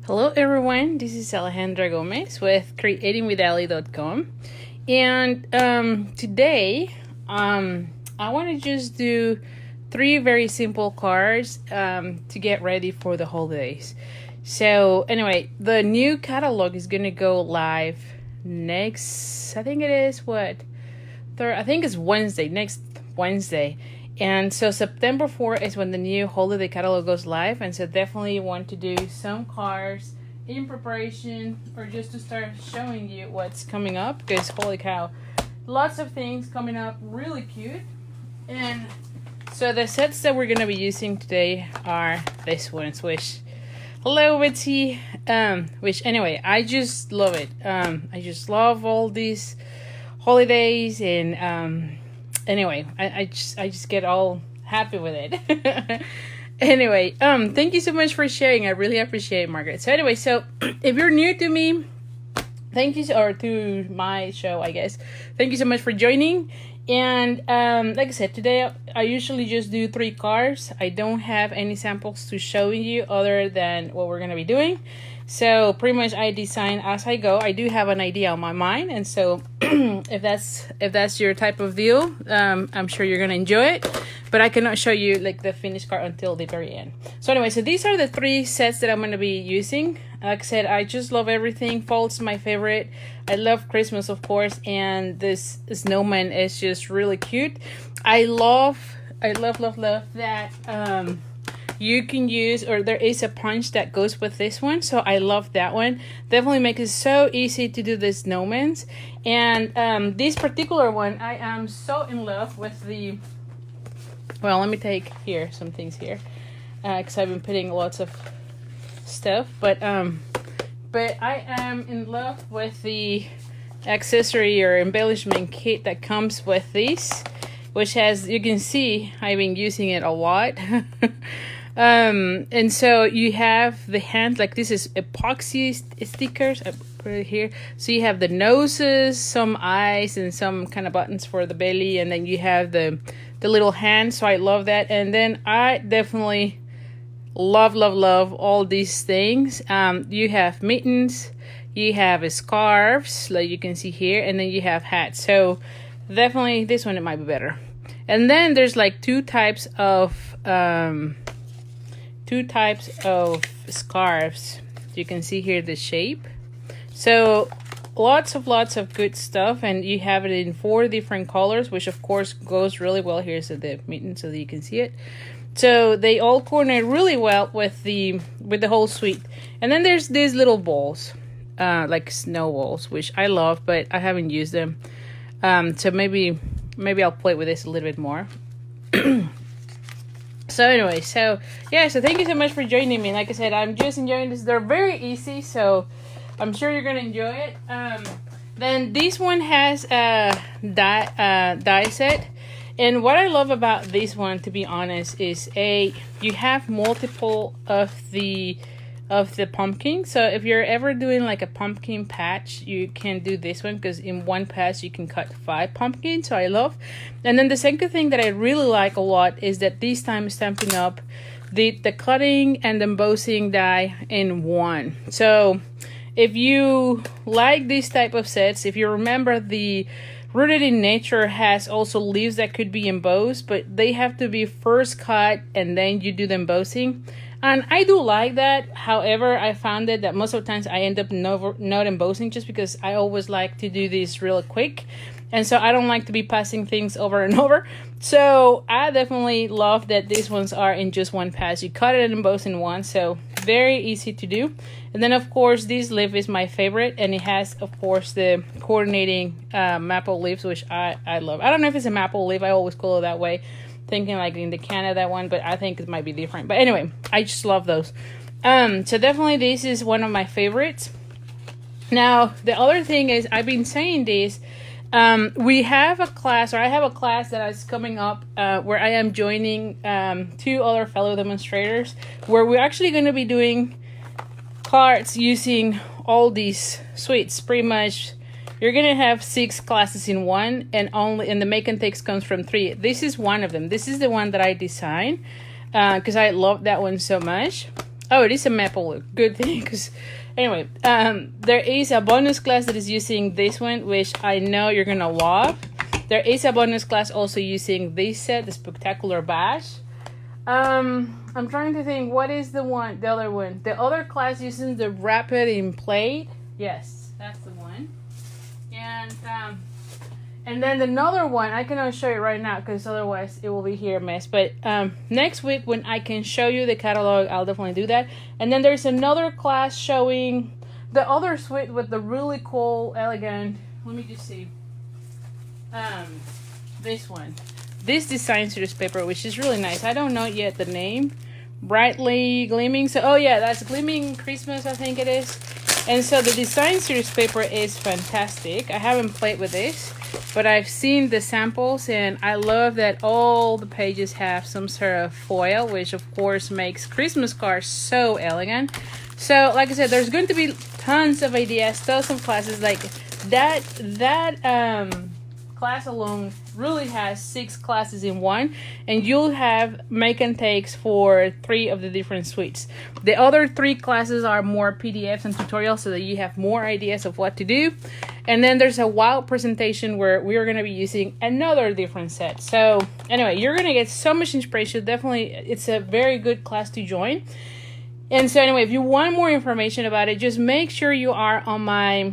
Hello everyone, this is Alejandra Gomez with creatingwithali.com, and today I want to just do three very simple cards to get ready for the holidays. So anyway, the new catalog is gonna go live next, I think it is I think it's next Wednesday. And so September 4th is when the new holiday catalog goes live. And so definitely want to do some cards in preparation or just to start showing you what's coming up. Because holy cow, lots of things coming up, really cute. And so the sets that we're going to be using today are this ones, which, hello Betsy, which anyway, I just love it. I just love all these holidays and anyway, I just get all happy with it. Anyway, thank you so much for sharing. I really appreciate it, Margaret. So anyway, so if you're new to me, thank you, or to my show, I guess. Thank you so much for joining. And like I said, today I usually just do 3 cards. I don't have any samples to show you other than what we're gonna be doing. So pretty much I design as I go. I do have an idea on my mind, and so if that's your type of deal, I'm sure you're gonna enjoy it. But I cannot show you like the finished card until the very end. So anyway, so these are the 3 sets that I'm gonna be using. Like I said, I just love everything. Fall's my favorite. I love Christmas, of course, and this snowman is just really cute. I love that you can use, or there is a punch that goes with this one, so I love that one. Definitely makes it so easy to do the snowmans. And this particular one, I am so in love with the, well, let me take here some things here, because I've been putting lots of stuff, but I am in love with the accessory or embellishment kit that comes with this, which has, you can see, I've been using it a lot. And so you have the hand, like this is epoxy stickers. I put it here. So you have the noses, some eyes, and some kind of buttons for the belly, and then you have the little hands. So I love that. And then I definitely love all these things. You have mittens, you have scarves, like you can see here, and then you have hats. So definitely this one, it might be better. And then there's like two types of scarves. You can see here the shape. So lots of good stuff, and you have it in 4 different colors, which of course goes really well. Here's the mitten so that you can see it. So they all coordinate really well with the whole suite. And then there's these little balls, like snowballs, which I love, but I haven't used them. So maybe I'll play with this a little bit more. So anyway, so yeah, so thank you so much for joining me. Like I said, I'm just enjoying this. They're very easy, so I'm sure you're gonna enjoy it. Then this one has a die set. And what I love about this one, to be honest, is you have multiple of the pumpkin. So if you're ever doing like a pumpkin patch, you can do this one, because in one patch you can cut 5 pumpkins. So I love. And then the second thing that I really like a lot is that this time Stampin' Up! the cutting and embossing die in one. So if you like this type of sets, if you remember, the Rooted in Nature has also leaves that could be embossed, but they have to be first cut and then you do the embossing. And I do like that. However, I found that most of the times I end up not embossing, just because I always like to do this real quick. And so I don't like to be passing things over and over. So I definitely love that these ones are in just one pass. You cut it and emboss in one, so very easy to do. And then of course this leaf is my favorite, and it has of course the coordinating maple leaves, which I love. I don't know if it's a maple leaf, I always call it that way, thinking like in the Canada one, but I think it might be different. But anyway, I just love those. So definitely this is one of my favorites. Now the other thing is, I've been saying this, we have a class, or I have a class that is coming up where I am joining 2 other fellow demonstrators, where we're actually going to be doing cards using all these suites. Pretty much you're gonna have 6 classes in one, and the make and takes comes from 3. This is one of them. This is the one that I designed because I love that one so much. Oh, it is a maple look. Good thing, because anyway, there is a bonus class that is using this one, which I know you're gonna love. There is a bonus class also using this set, the Spectacular Bash. I'm trying to think, what is the other one? The other class using the Rapid in Plate. Yes, that's the one. And then another one, I cannot show you right now because otherwise it will be here a mess. But next week when I can show you the catalog, I'll definitely do that. And then there's another class showing the other suite with the really cool, elegant, let me just see. This one. This design series paper, which is really nice. I don't know yet the name. Brightly Gleaming. So, oh yeah, that's Gleaming Christmas, I think it is. And so the design series paper is fantastic. I haven't played with this, but I've seen the samples, and I love that all the pages have some sort of foil, which of course makes Christmas cards so elegant. So like I said, there's going to be tons of ideas, tons of classes. Like that class alone really has 6 classes in one, and you'll have make and takes for 3 of the different suites. The other 3 classes are more PDFs and tutorials so that you have more ideas of what to do. And then there's a wild presentation where we are going to be using another different set. So anyway, you're going to get so much inspiration. Definitely, it's a very good class to join. And so anyway, if you want more information about it, just make sure you are on my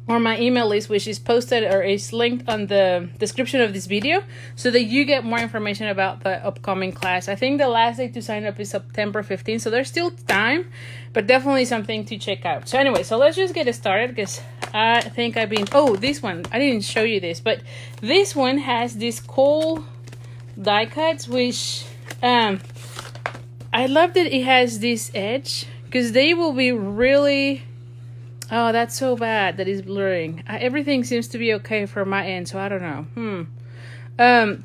email list, which is posted or is linked on the description of this video, so that you get more information about the upcoming class. I think the last day to sign up is September 15th, so there's still time, but definitely something to check out. So anyway, so let's just get started, because I think this one, I didn't show you this, but this one has these cool die cuts, which I love that it has this edge, because they will be really... Oh, that's so bad that it's blurring. Everything seems to be okay for my end, so I don't know.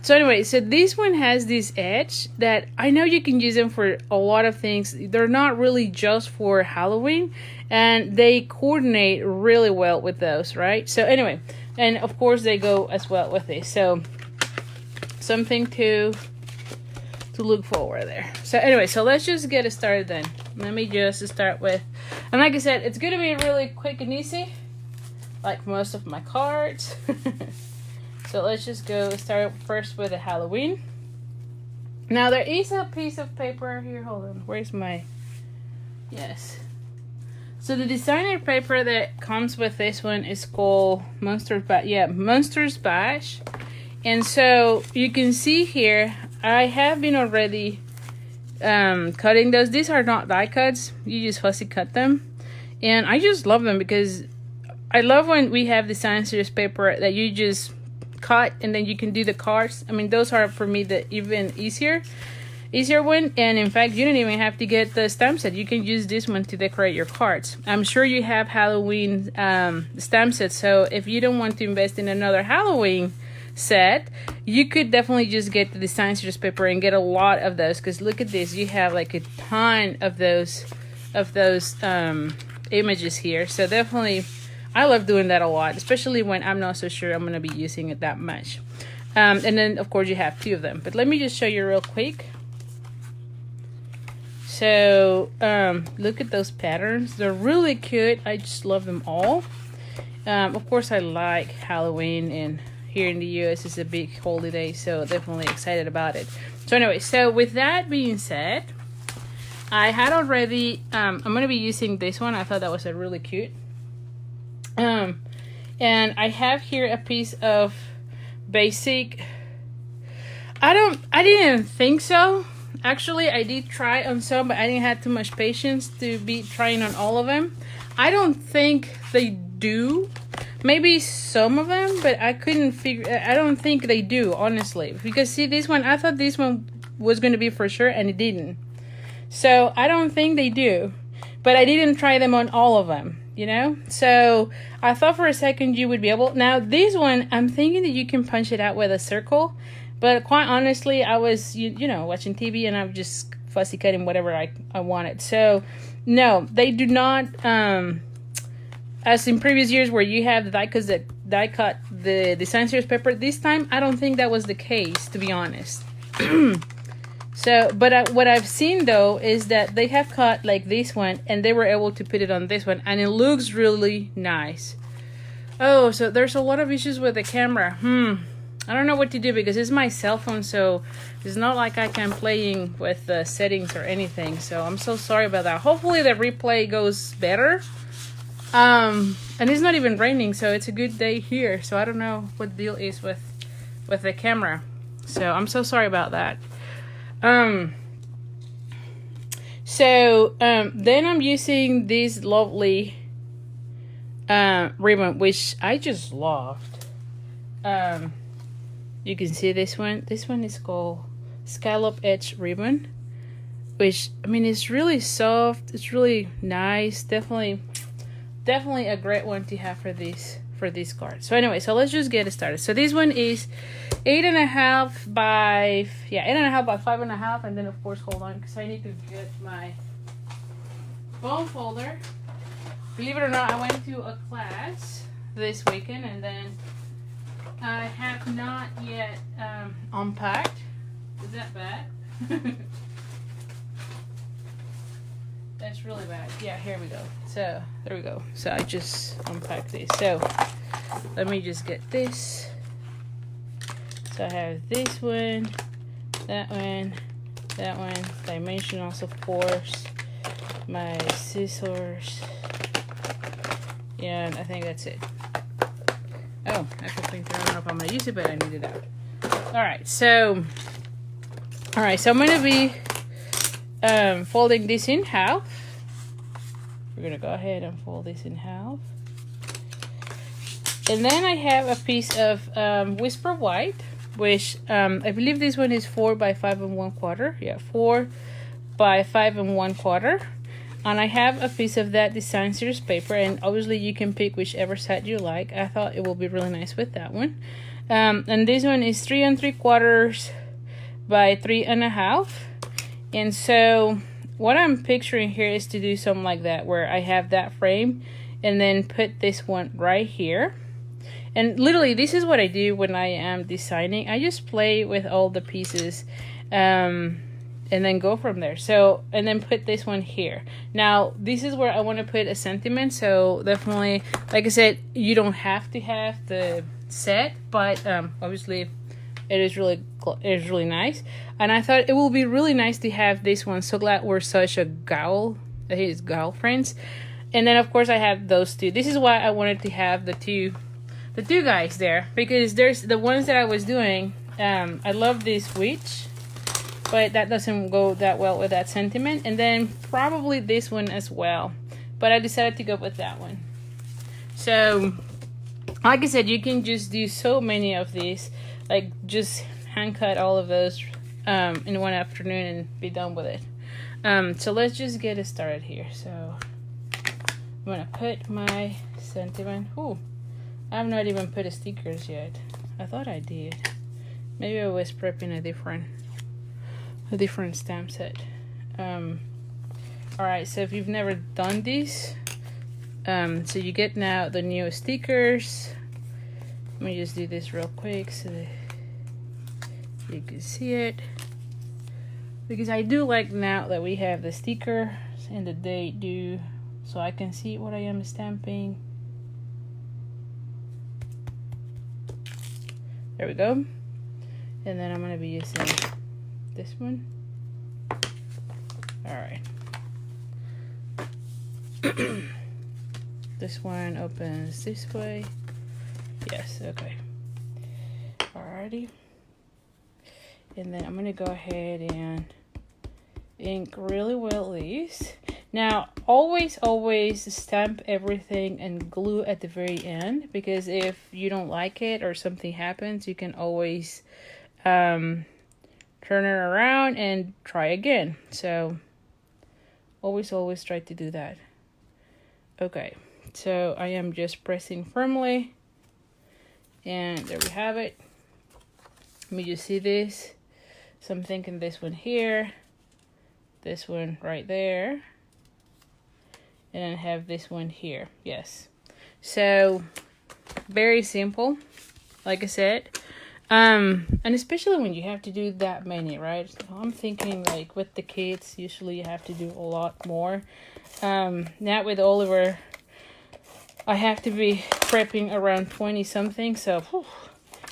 So anyway, so this one has this edge that I know you can use them for a lot of things. They're not really just for Halloween, and they coordinate really well with those, right? So anyway, and of course they go as well with this. So something to look forward there. So anyway, so let's just get it started then. Let me just start with, and like I said, it's going to be really quick and easy, like most of my cards. So let's just start first with the Halloween. Now there is a piece of paper here. Hold on, where's my, yes. So the designer paper that comes with this one is called Monsters Bash. And so you can see here, I have been already cutting those. These are not die cuts, you just fussy cut them, and I just love them because I love when we have design series paper that you just cut and then you can do the cards. I mean, those are for me the even easier one, and in fact you don't even have to get the stamp set. You can use this one to decorate your cards. I'm sure you have Halloween stamp sets, so if you don't want to invest in another Halloween set, you could definitely just get the design series paper and get a lot of those, because look at this, you have like a ton of those images here. So definitely I love doing that a lot, especially when I'm not so sure I'm going to be using it that much. And then of course you have 2 of them, but let me just show you real quick. So look at those patterns, they're really cute. I just love them all. Of course I like Halloween, and here in the US it's a big holiday, so definitely excited about it. So anyway, so with that being said, I had already I'm going to be using this one. I thought that was a really cute, and I have here a piece of basic. I didn't think so. Actually, I did try on some, but I didn't have too much patience to be trying on all of them. I don't think they do. Maybe some of them, but I couldn't figure. I don't think they do, honestly. Because see, this one, I thought this one was going to be for sure, and it didn't. So I don't think they do. But I didn't try them on all of them, you know? So I thought for a second you would be able. Now this one, I'm thinking that you can punch it out with a circle. But quite honestly, I was, you know, watching TV, and I'm just fussy cutting whatever I wanted. So no, they do not. As in previous years where you have the die cut the design series paper, this time I don't think that was the case, to be honest. So, but what I've seen though is that they have cut like this one and they were able to put it on this one and it looks really nice. Oh, so there's a lot of issues with the camera. I don't know what to do because it's my cell phone, so it's not like I can playing with the settings or anything. So I'm so sorry about that. Hopefully the replay goes better. And it's not even raining, so it's a good day here. So I don't know what the deal is with the camera. So I'm so sorry about that. Then I'm using this lovely ribbon, which I just loved. You can see this one. This one is called Scallop Edge Ribbon, which, I mean, it's really soft. It's really nice. Definitely a great one to have for this card. So anyway, so let's just get it started. So this one is 8.5 by 5.5, and then of course, hold on, because I need to get my bone folder. Believe it or not, I went to a class this weekend, and then I have not yet unpacked. Is that bad? That's really bad. Yeah, here we go. So, there we go. So, I just unpacked this. So, let me just get this. So, I have this one, that one, dimensionals, of course, my scissors, and I think that's it. Oh, I think I don't know if I'm going to use it, but I need it out. Alright, so I'm going to be folding this in half. We're going to go ahead and fold this in half. And then I have a piece of Whisper White, which I believe this one is 4 by 5 1/4. Yeah, 4 by 5 1/4. And I have a piece of that design series paper, and obviously you can pick whichever side you like. I thought it will be really nice with that one. And this one is 3 3/4 by 3 1/2. And so what I'm picturing here is to do something like that, where I have that frame and then put this one right here. And literally, this is what I do when I am designing. I just play with all the pieces and then go from there. So, and then put this one here. Now, this is where I want to put a sentiment. So definitely, like I said, you don't have to have the set, but obviously it is really nice. And I thought it will be really nice to have this one. So glad we're such a gal friends. And then of course I have those two. This is why I wanted to have the two guys there, because there's the ones that I was doing. I love this witch, but that doesn't go that well with that sentiment. And then probably this one as well, but I decided to go with that one. So like I said, you can just do so many of these, like just hand cut all of those in one afternoon and be done with it. So let's just get it started here. So I'm gonna put my sentiment. Ooh, I have not even put the stickers yet. I thought I did. Maybe I was prepping a different stamp set. Alright, so if you've never done this, so you get now the new stickers. Let me just do this real quick so that you can see it, because I do like now that we have the sticker and the date due, so I can see what I am stamping. There we go. And then I'm going to be using this one. Alright. This one opens this way. Yes, okay. Alrighty. And then I'm going to go ahead and ink really well these. Now, always stamp everything and glue at the very end, because if you don't like it or something happens, you can always turn it around and try again. So always try to do that. Okay, so I am just pressing firmly, and there we have it. Let me just see this. So I'm thinking this one here, this one right there, and then have this one here. Yes. So very simple, like I said. And especially when you have to do that many, right? So I'm thinking like with the kids, usually you have to do a lot more. Now with Oliver, I have to be prepping around 20 something, so whew.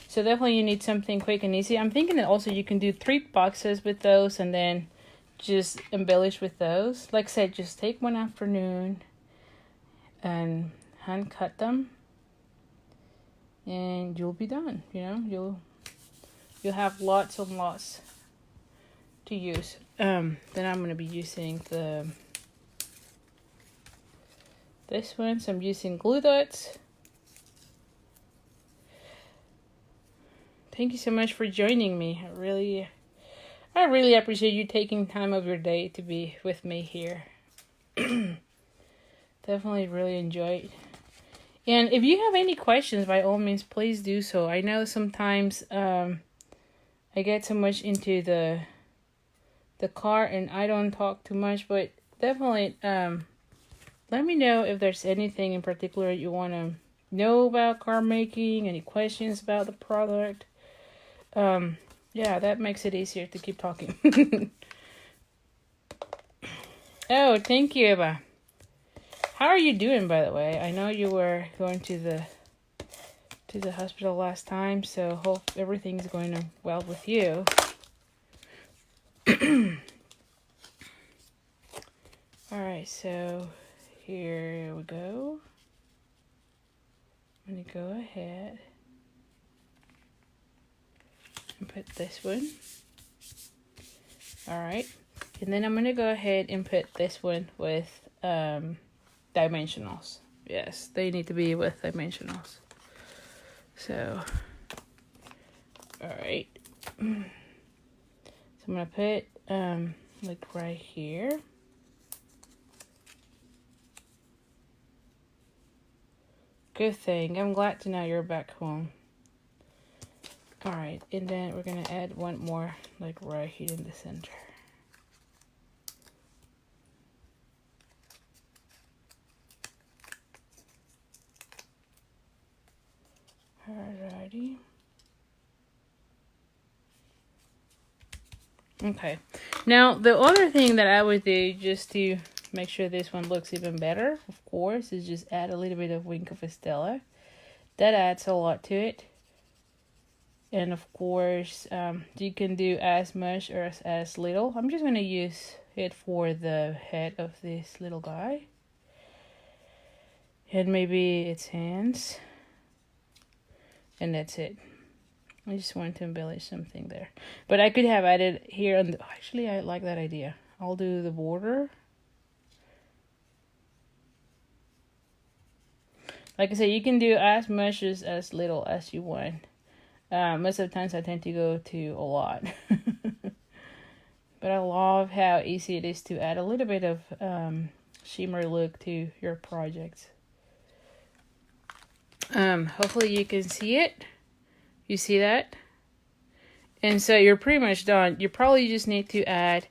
So definitely you need something quick and easy. I'm thinking that also you can do 3 boxes with those and then just embellish with those. Like I said, just take one afternoon and hand cut them, and you'll be done. You know, you'll have lots and lots to use. Then I'm gonna be using this one. So I'm using glue dots. Thank you so much for joining me. I really appreciate you taking time of your day to be with me here. Definitely really enjoyed. And if you have any questions, by all means, please do so. I know sometimes I get so much into the car and I don't talk too much, but definitely let me know if there's anything in particular you want to know about car making, any questions about the product. Yeah, that makes it easier to keep talking. Oh, thank you, Eva. How are you doing, by the way? I know you were going to the hospital last time, so hope everything's going well with you. Alright, so here we go. I'm going to go ahead and put this one. Alright, and then I'm going to go ahead and put this one with dimensionals. Yes, they need to be with dimensionals. So, alright. So I'm going to put like right here. Good thing. I'm glad to know you're back home. Alright, and then we're going to add one more like right here in the center. Alrighty. Okay. Now, the other thing that I would do just to make sure this one looks even better, of course, is just add a little bit of Wink of Estella. That adds a lot to it. And of course, you can do as much or as little. I'm just going to use it for the head of this little guy. And maybe its hands. And that's it. I just want to embellish something there. But I could have added here on the... Actually, I like that idea. I'll do the border. Like I said, you can do as much as little as you want. Most of the times I tend to go to a lot. But I love how easy it is to add a little bit of shimmer look to your projects. Hopefully you can see it. You see that? And so you're pretty much done. You probably just need to add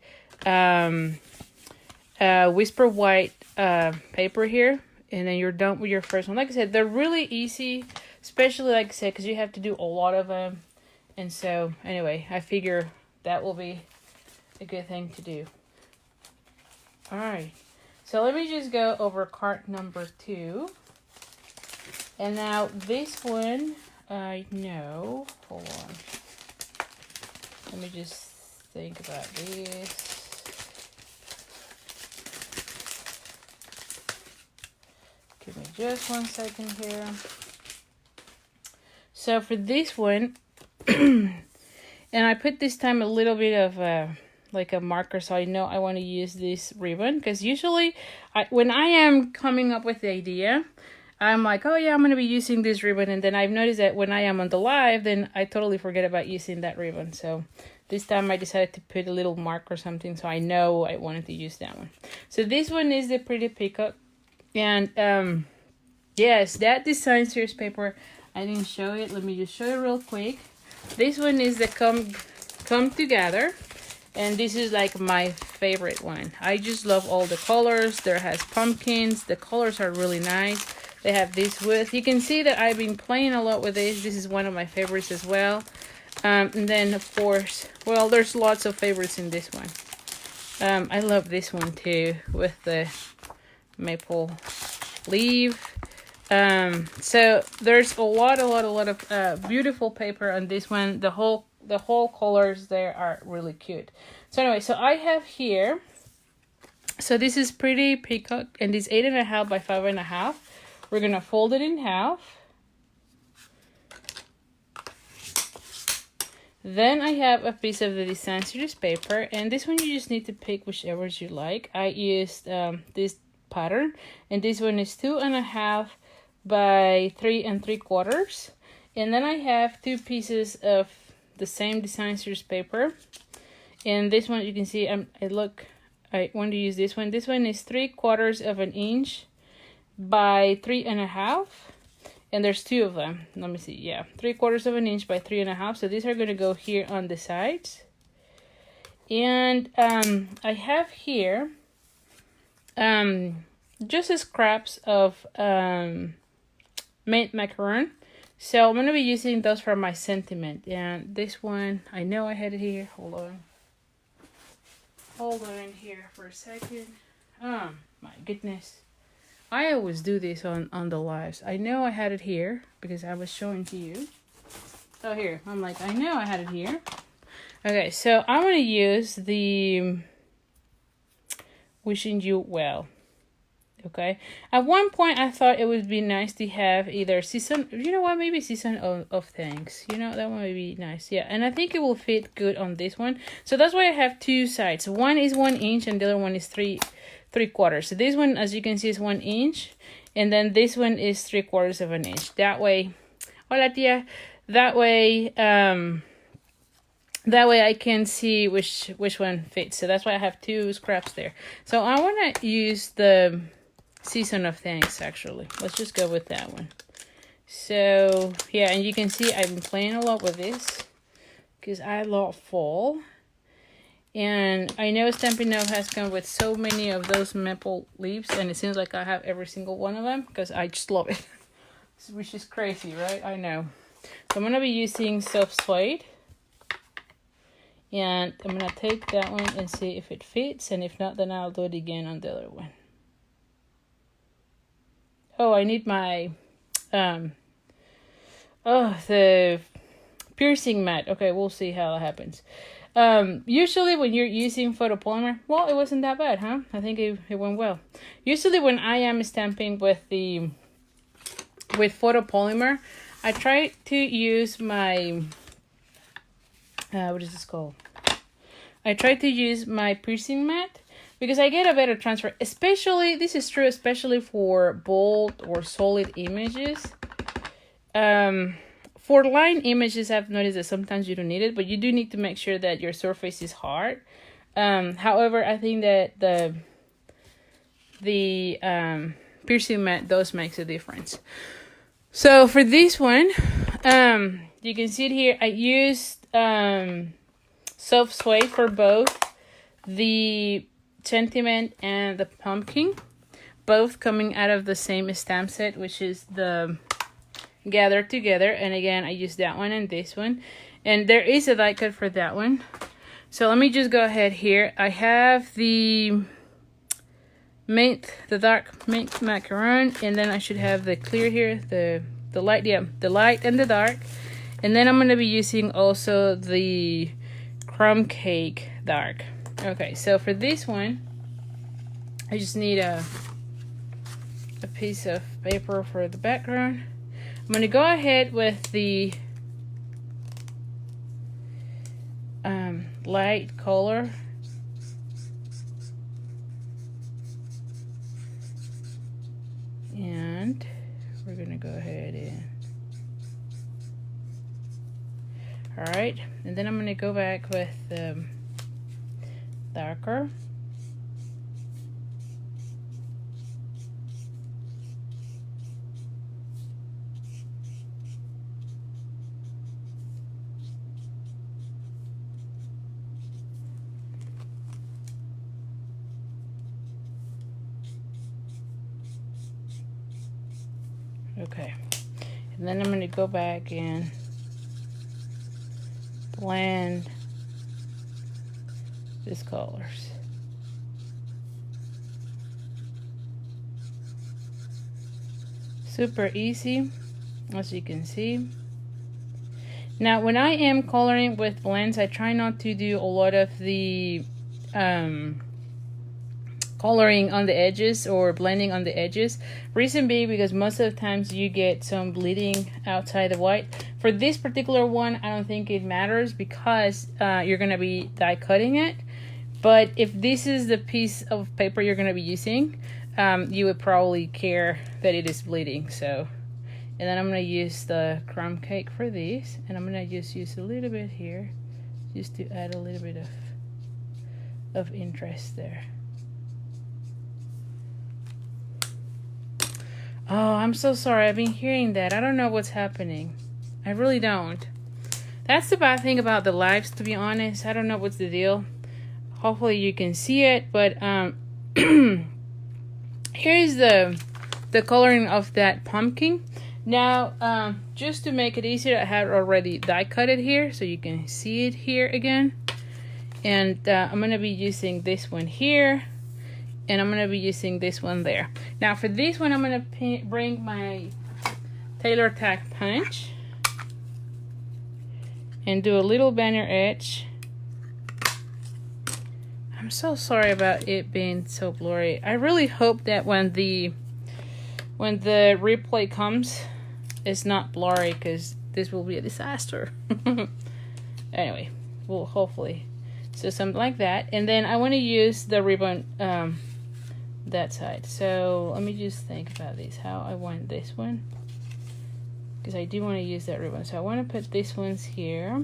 Whisper White paper here. And then you're done with your first one. Like I said, they're really easy. Especially, like I said, because you have to do a lot of them. And so, anyway, I figure that will be a good thing to do. Alright. So, let me just go over card number 2. And now, this one, I know. Hold on. Let me just think about this. Give me just 1 second here. So for this one, and I put this time a little bit of like a marker, so I know I want to use this ribbon. Because usually, when I am coming up with the idea, I'm like, oh yeah, I'm going to be using this ribbon. And then I've noticed that when I am on the live, then I totally forget about using that ribbon. So this time I decided to put a little mark or something, so I know I wanted to use that one. So this one is the Pretty Peacock. And yes, that design series paper, I didn't show it. Let me just show it real quick. This one is the Come Together. And this is like my favorite one. I just love all the colors. There has pumpkins. The colors are really nice. They have this wood. You can see that I've been playing a lot with this. This is one of my favorites as well. And then of course, well, there's lots of favorites in this one. I love this one too with the maple leaf. So there's a lot of beautiful paper on this one. The whole colors there are really cute. So anyway, so I have here, so this is Pretty Peacock, and it's 8.5 by 5.5. We're gonna fold it in half. Then I have a piece of the Design Series paper, and this one you just need to pick whichever you like. I used this pattern, and this one is 2.5 by 3 3/4. And then I have 2 pieces of the same Design Series paper, and this one you can see I want to use this one. This one is 3/4 of an inch by 3.5. And there's 2 of them. Let me see. Yeah, 3/4 of an inch by 3.5. So these are going to go here on the sides. And I have here just scraps of mint macaron. So I'm going to be using those for my sentiment. And this one, I know I had it here. Hold on here for a second. Oh my goodness. I always do this on the lives. I know I had it here because I was showing to you. So here, I'm like, I know I had it here. Okay, so I'm going to use the Wishing You Well. Okay. At one point, I thought it would be nice to have either season, you know what, maybe season of thanks. You know, that one would be nice. Yeah, and I think it will fit good on this one. So that's why I have 2 sides. One is 1 inch and the other one is 3/4. So this one, as you can see, is 1 inch, and then this one is 3/4 of an inch. That way, hola tia. That way, I can see which one fits. So that's why I have 2 scraps there. So I want to use the Season of Thanks. Actually, let's just go with that one. So yeah, and you can see I've been playing a lot with this because I love fall. And I know Stampin' Up! Has come with so many of those maple leaves, and it seems like I have every single one of them because I just love it. Which is crazy, right? I know. So I'm going to be using Soft Suede. And I'm going to take that one and see if it fits, and if not, then I'll do it again on the other one. Oh, I need my, the piercing mat. Okay, we'll see how that happens. Usually when you're using photopolymer, well, it wasn't that bad, huh? I think it went well. Usually when I am stamping with photopolymer, I try to use my, what is this called? I try to use my piercing mat because I get a better transfer, especially, this is true, especially for bold or solid images. For line images, I've noticed that sometimes you don't need it, but you do need to make sure that your surface is hard. However, I think that the piercing mat does makes a difference. So for this one, you can see it here. I used Soft Suede for both the sentiment and the pumpkin, both coming out of the same stamp set, which is the Gather Together. And again, I use that one and this one, and there is a die cut for that one. So let me just go ahead here. I have the dark mint macaron, and then I should have the clear here, the light, yeah, the light and the dark. And then I'm going to be using also the crumb cake dark. Okay, so for this one, I just need a piece of paper for the background. I'm going to go ahead with the light color. And we're going to go ahead and... Alright, and then I'm going to go back with darker. Okay, and then I'm going to go back and blend these colors. Super easy, as you can see. Now, when I am coloring with blends, I try not to do a lot of the coloring on the edges or blending on the edges. Reason being, because most of the times you get some bleeding outside the white. For this particular one, I don't think it matters because you're going to be die cutting it. But if this is the piece of paper you're going to be using, you would probably care that it is bleeding. So, and then I'm going to use the crumb cake for this, and I'm going to just use a little bit here just to add a little bit of interest there. Oh, I'm so sorry. I've been hearing that. I don't know what's happening. I really don't. That's the bad thing about the lives, to be honest. I don't know what's the deal. Hopefully you can see it, but here's the coloring of that pumpkin. Now, just to make it easier, I have already die cut it here, so you can see it here again. And I'm going to be using this one here, and I'm going to be using this one there. Now, for this one, I'm going to bring my Tailor Tack punch and do a little banner edge. I'm so sorry about it being so blurry. I really hope that when the replay comes, it's not blurry, because this will be a disaster. Anyway, well, hopefully. So something like that. And then I want to use the ribbon that side. So let me just think about this, how I want this one, because I do want to use that ribbon. So I want to put these ones here.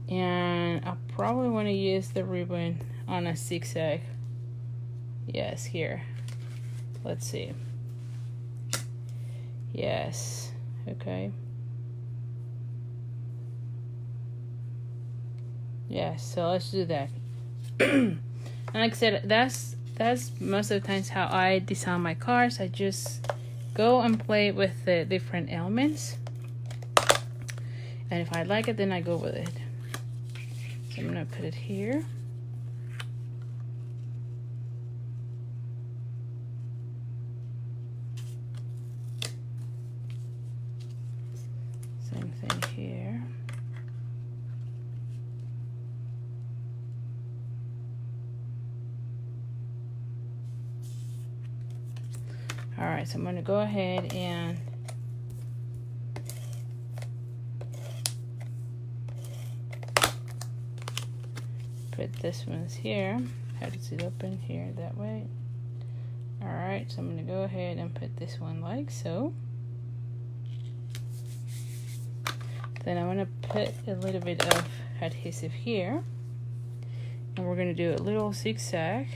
And I probably want to use the ribbon on a zigzag. Yes, here. Let's see. Yes. Okay. Yes, so let's do that. And like I said, that's most of the times how I design my cards. I just go and play with the different elements. And if I like it, then I go with it. So I'm gonna put it here. Same thing here. All right, so I'm gonna go ahead and put this one's here. How does it open here? That way. All right, so I'm gonna go ahead and put this one like so. Then I'm gonna put a little bit of adhesive here, and we're gonna do a little zigzag.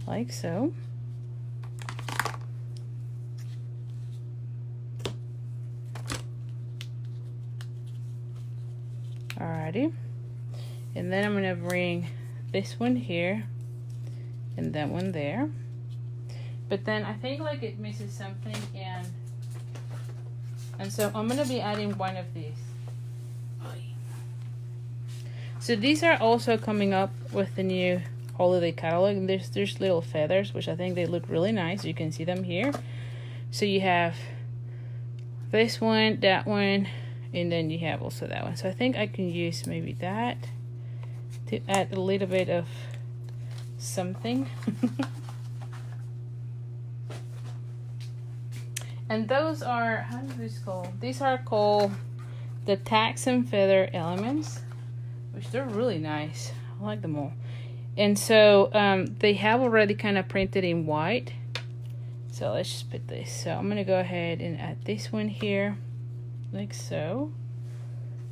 Like so. Alrighty. And then I'm going to bring this one here and that one there. But then I think like it misses something, and so I'm going to be adding one of these. So these are also coming up with the new holiday catalog, and there's little feathers, which I think they look really nice. You can see them here. So you have this one, that one, and then you have also that one. So I think I can use maybe that to add a little bit of something. And those are, how is this called? These are called the Tags and Feather elements, which they're really nice. I like them all. And so they have already kind of printed in white. So let's just put this. So I'm going to go ahead and add this one here, like so.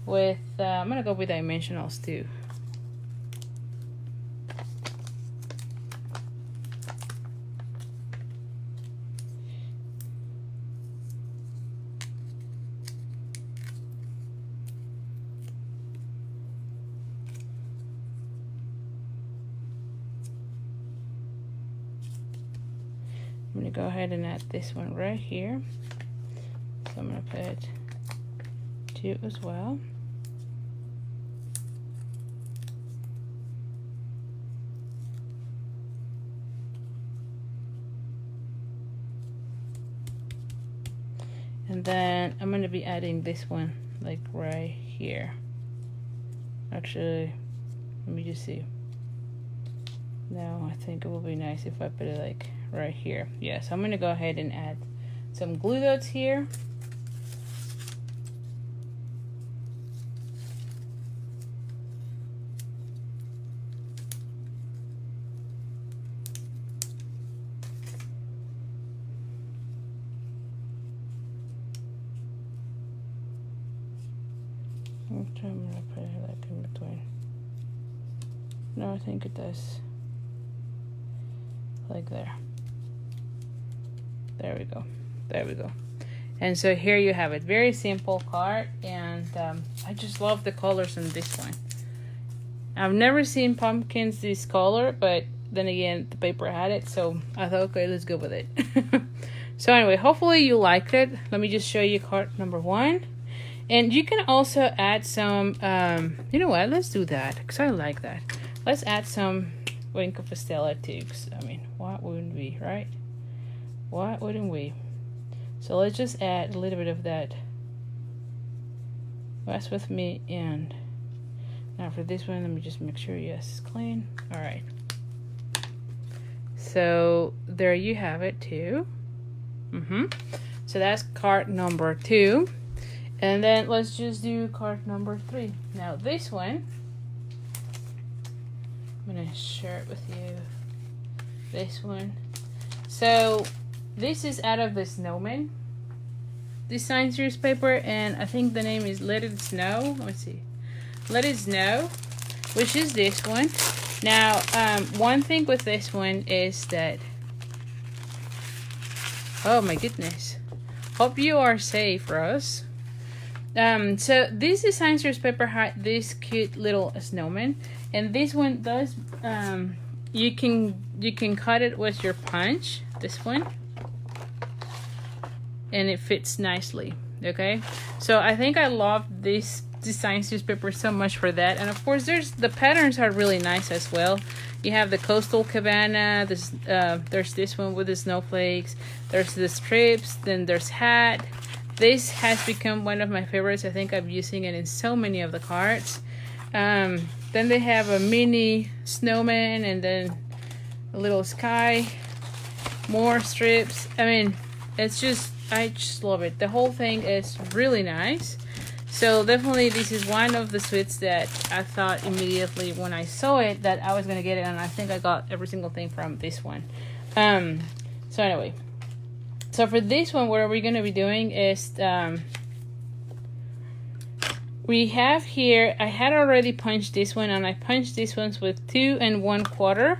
With I'm going to go with dimensionals too. gonna go ahead and add this one right here. So I'm gonna put 2 as well. And then I'm gonna be adding this one like right here. Actually, let me just see. Now I think it will be nice if I put it like right here. Yeah, so I'm gonna go ahead and add some glue dots here. I'm gonna put it like in between. No, I think it does. Like there. There we go. There we go. And so here you have it. Very simple card, and I just love the colors in this one. I've never seen pumpkins this color, but then again, the paper had it, so I thought, okay, let's go with it. So anyway, hopefully you liked it. Let me just show you card number 1. And you can also add some, you know what, let's do that, because I like that. Let's add some Winco Pastella too, because, I mean, what wouldn't we, right? What wouldn't we? So let's just add a little bit of that. Rest with me, and now for this one, let me just make sure, yes, it's clean. All right. So there you have it too. So that's card number 2. And then let's just do card number 3. Now this one, I'm gonna share it with you. This one. So this is out of the Snowman design series paper, and I think the name is Let It Snow. Let's see. Let It Snow, which is this one. Now, one thing with this one is that, oh my goodness. Hope you are safe, Rose. So this design series paper had this cute little snowman, and this one does, you can cut it with your punch, this one, and it fits nicely. Okay, so I think I love this design series paper so much for that. And of course, the patterns are really nice as well. You have the coastal cabana, there's this one with the snowflakes, there's the strips, then there's hat. This has become one of my favorites. I think I'm using it in so many of the cards. Then they have a mini snowman, and then a little sky, more strips. I mean, it's just, I just love it. The whole thing is really nice. So definitely this is one of the suites that I thought immediately when I saw it that I was going to get it, and I think I got every single thing from this one. So anyway. So for this one, what we're going to be doing is, we have here, I had already punched this one, and I punched these ones with 2 1/4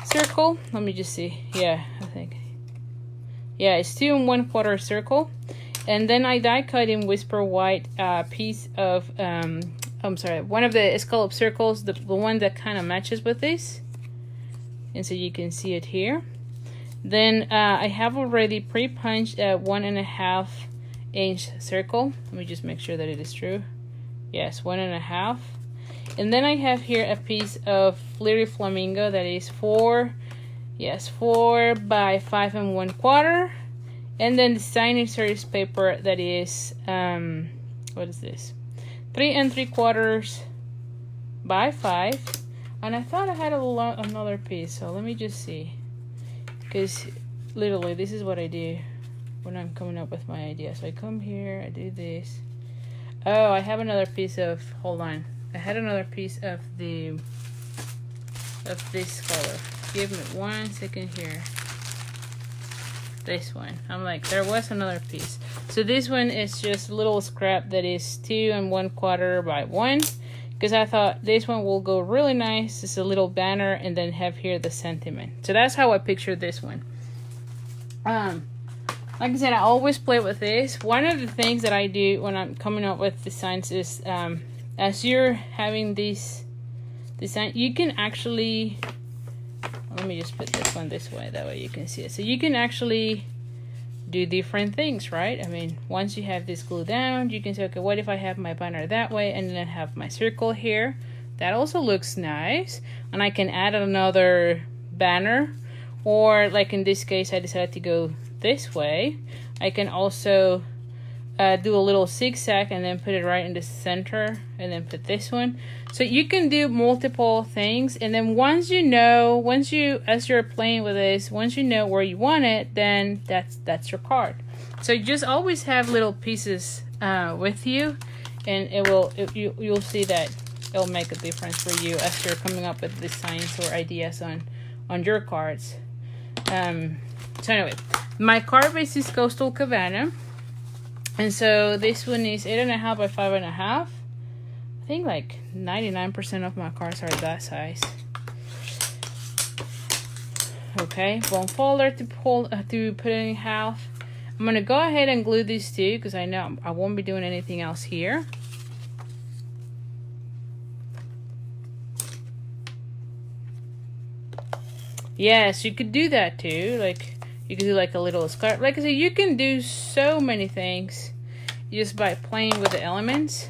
circle. Let me just see. Yeah, I think. Yeah, it's 2 1/4 circle. And then I die cut in Whisper White piece of, I'm sorry, one of the scallop circles, the one that kind of matches with this. And so you can see it here. Then I have already pre-punched a 1.5 inch circle. Let me just make sure that it is true. Yes, 1.5. And then I have here a piece of Flirty Flamingo that is 4 by 5 1/4. And then the design series paper that is, what is this? 3 3/4 by 5. And I thought I had another piece, so let me just see. Because literally this is what I do when I'm coming up with my idea. So I come here, I do this. Oh, I have another piece of, hold on. I had another piece of this color. Give me 1 second here. This one. I'm like, there was another piece. So this one is just a little scrap that is 2 1/4 by 1. Because I thought this one will go really nice. It's a little banner, and then have here the sentiment. So that's how I pictured this one. Like I said, I always play with this. One of the things that I do when I'm coming up with designs is, as you're having this design, you can actually, let me just put this one this way, that way you can see it. So you can actually do different things, right? I mean, once you have this glue down, you can say, okay, what if I have my banner that way and then have my circle here? That also looks nice. And I can add another banner, or like in this case, I decided to go this way. I can also do a little zigzag and then put it right in the center and then put this one. So you can do multiple things, and then once you as you're playing with this, once you know where you want it, then that's your card. So you just always have little pieces with you, and you'll see that it'll make a difference for you as you're coming up with designs or ideas on your cards. So anyway, my card base is Coastal Cabana. And so this one is 8.5 by 5.5. I think like 99% of my cards are that size. Okay, bone folder to put in half. I'm gonna go ahead and glue these two because I know I won't be doing anything else here. Yes, you could do that too. Like you could do like a little scarf. Like I said, you can do so many things just by playing with the elements.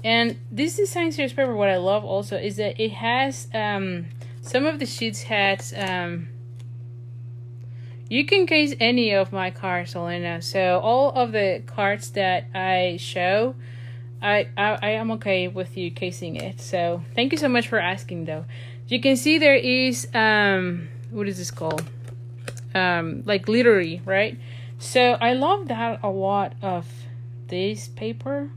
And this design series paper, what I love also is that it has some of the sheets has you can case any of my cards, Elena. So all of the cards that I show, I am okay with you casing it. So thank you so much for asking though. You can see there is what is this called? Like glittery, right? So I love that a lot of this paper.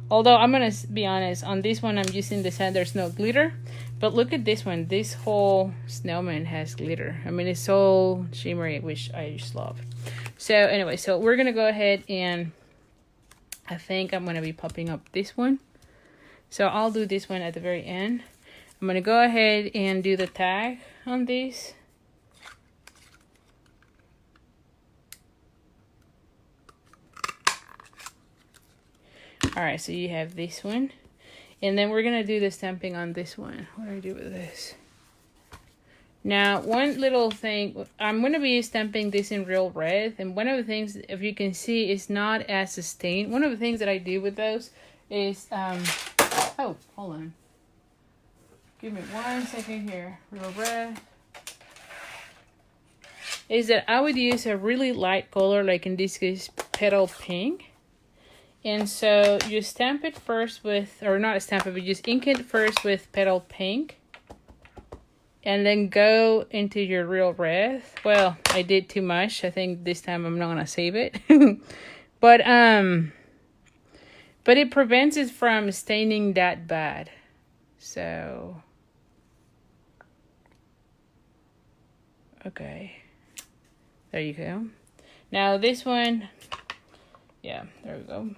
Although I'm gonna be honest, on this one I'm using the sand, there's no glitter. But look at this one. This whole snowman has glitter. I mean, it's so shimmery, which I just love. So anyway, so we're gonna go ahead and I think I'm gonna be popping up this one. So I'll do this one at the very end. I'm gonna go ahead and do the tag on this. Alright, so you have this one. And then we're going to do the stamping on this one. What do I do with this? Now, one little thing. I'm going to be stamping this in real red. And one of the things, if you can see, is not as sustained. One of the things that I do with those is... oh, hold on. Give me 1 second here. Real red. Is that I would use a really light color, like in this case, petal pink. And so you stamp it first with, or not stamp it, but just ink it first with petal pink. And then go into your real red. Well, I did too much. I think this time I'm not going to save it. But it prevents it from staining that bad. So, okay. There you go. Now this one, yeah, there we go.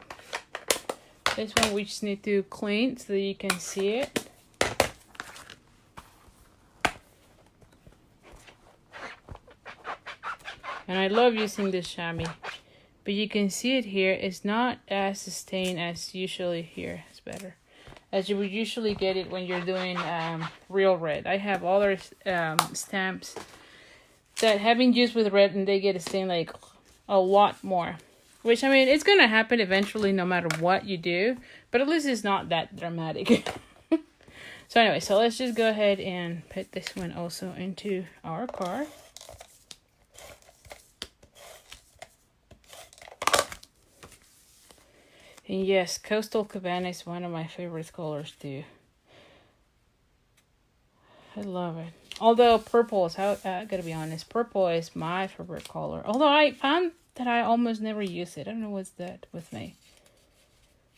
This one we just need to clean so that you can see it. And I love using this chamois. But you can see it here. It's not as sustained as usually here. It's better. As you would usually get it when you're doing real red. I have other stamps that have been used with red and they get a stain like a lot more. Which, I mean, it's going to happen eventually no matter what you do. But at least it's not that dramatic. So anyway, so let's just go ahead and put this one also into our card. And yes, Coastal Cabana is one of my favorite colors too. I love it. Although purple is, I gotta be honest, purple is my favorite color. Although I found that I almost never use it. I don't know what's that with me.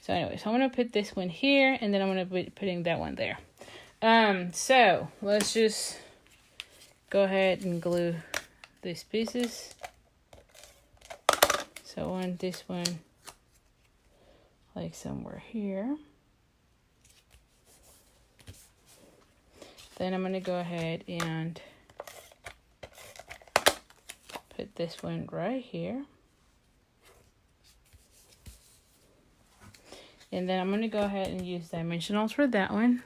So anyway, so I'm going to put this one here, and then I'm going to be putting that one there. So let's just go ahead and glue these pieces. So I want this one like somewhere here. Then I'm going to go ahead and put this one right here. And then I'm going to go ahead and use dimensionals for that one.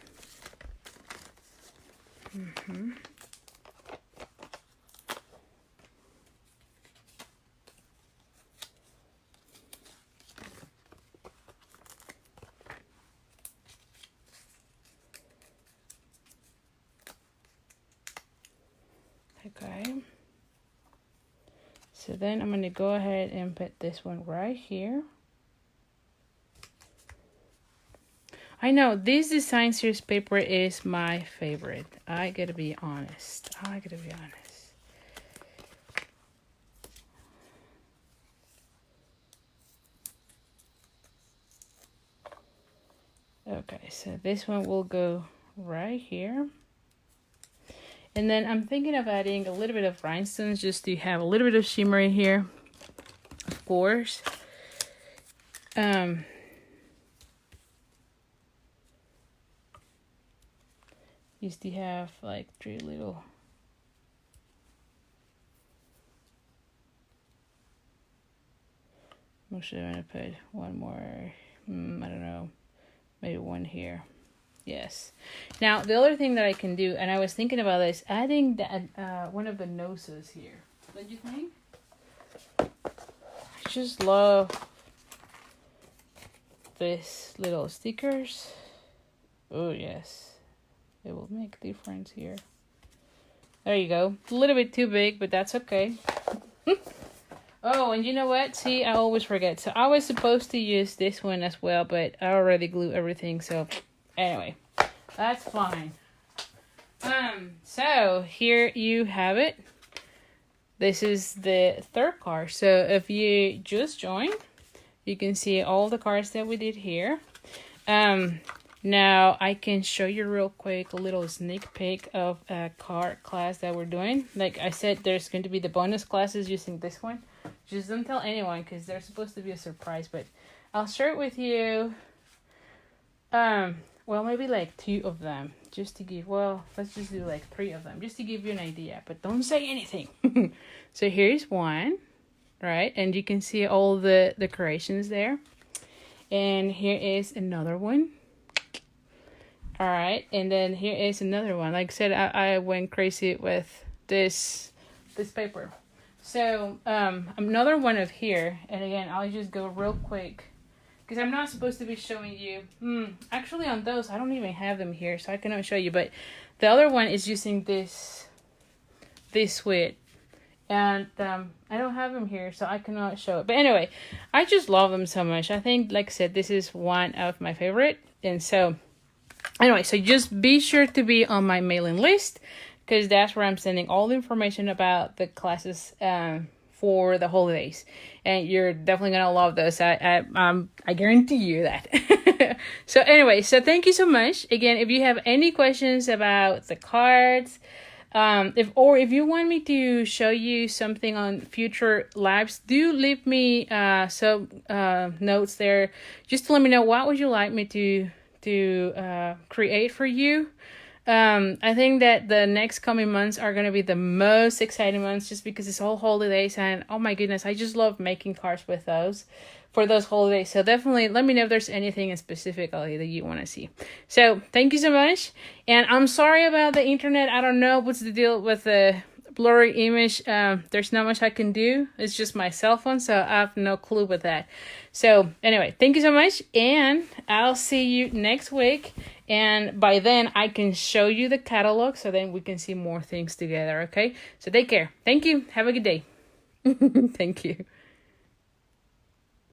Okay. So then I'm going to go ahead and put this one right here. I know this design series paper is my favorite. I gotta be honest. Okay, so this one will go right here. And then I'm thinking of adding a little bit of rhinestones just to have a little bit of shimmery here. Of course. Used to have like 3 little. I'm actually going to put one more. I don't know. Maybe one here. Yes. Now, the other thing that I can do, and I was thinking about this, adding that one of the noses here. What do you think? I just love this little stickers. Oh, yes. It will make a difference here. There you go. A little bit too big, but that's okay. Oh, and you know what? See, I always forget. So I was supposed to use this one as well, but I already glued everything, so... Anyway, that's fine. So here you have it. This is the third card. So if you just joined, you can see all the cards that we did here. Now I can show you real quick a little sneak peek of a card class that we're doing. Like I said, there's going to be the bonus classes using this one. Just don't tell anyone because they're supposed to be a surprise, but I'll share it with you. Well, maybe like 2 of them, just to give, well, let's just do like 3 of them, just to give you an idea, but don't say anything. So here's one, right? And you can see all the decorations there. And here is another one. All right, and then here is another one. Like I said, I went crazy with this paper. So, another one of here, and again, I'll just go real quick. Because I'm not supposed to be showing you. Actually, on those, I don't even have them here, so I cannot show you. But the other one is using this width. And I don't have them here, so I cannot show it. But anyway, I just love them so much. I think, like I said, this is one of my favorite. And so, anyway, so just be sure to be on my mailing list. Because that's where I'm sending all the information about the classes for the holidays, and you're definitely gonna love those. I guarantee you that. So anyway, so thank you so much again. If you have any questions about the cards, if you want me to show you something on future lives, do leave me some notes there, just to let me know what would you like me to create for you. I think that the next coming months are going to be the most exciting months just because it's all holidays, and oh my goodness, I just love making cards with those for those holidays. So definitely let me know if there's anything specifically that you want to see. So thank you so much. And I'm sorry about the internet. I don't know what's the deal with the blurry image. There's not much I can do. It's just my cell phone, so I have no clue with that. So anyway, thank you so much, and I'll see you next week. And by then I can show you the catalog, so then we can see more things together. Okay, so take care. Thank you. Have a good day. Thank you.